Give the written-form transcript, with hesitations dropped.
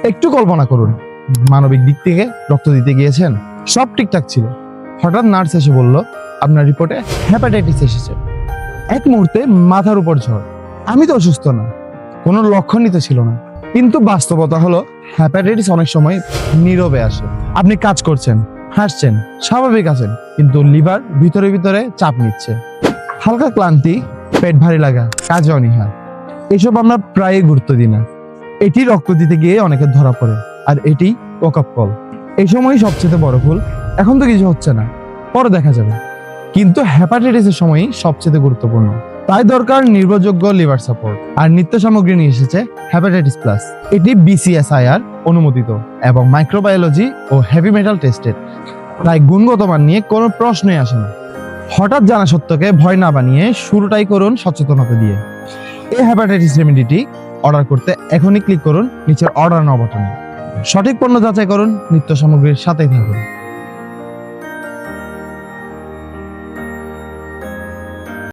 একটু কল্পনা করুন, মানবিক দিক থেকে রক্ত দিতে গিয়েছেন, সব ঠিকঠাক ছিল, হঠাৎ নার্স এসে বলল আপনার রিপোর্টে হেপাটাইটিস এসেছে। এক মুহূর্তে মাথার উপর ঝড়। আমি তো অসুস্থ না, কোনো লক্ষণই তো ছিল না। কিন্তু বাস্তবতা হলো হেপাটাইটিস অনেক সময় নীরবে আসে। আপনি কাজ করছেন, হাসছেন, স্বাভাবিক আছেন, কিন্তু লিভার ভিতরে ভিতরে চাপ নিচ্ছে। হালকা ক্লান্তি, পেট ভারী লাগা, কাজে অনীহা, এসব আমরা প্রায়ই গুরুত্ব দিই না। এটি রক্ত দিতে গিয়ে অনেকের ধরা পড়ে, আর এটি ওয়াক-আপ কল। এই সময়ই সবচেয়ে বড় ভুল, এখন তো কিছু হচ্ছে না, পরে দেখা যাবে। কিন্তু হেপাটাইটিসের সময়ই সবচেয়ে গুরুত্বপূর্ণ। তাই দরকার নির্ভরযোগ্য লিভার সাপোর্ট। আর নিত্য সামগ্রী নিয়ে এসেছে হেপাটাইটিস প্লাস। এটি BCSIR অনুমোদিত এবং মাইক্রোবায়োলজি ও হেভি মেটাল টেস্টেড। তাই গুণগত মান নিয়ে কোনো প্রশ্নই আসে না। হঠাৎ জানা সত্যকে ভয় না বানিয়ে শুরুটাই করুন সচেতনতা দিয়ে। এই হেপাটাইটিস রেমেডিটি অর্ডার করতে এখনই ক্লিক করুন নিচের অর্ডার নাও বাটনে। সঠিক পণ্য যাচাই করুন, নিত্য সামগ্রীর সাথেই থাকুন।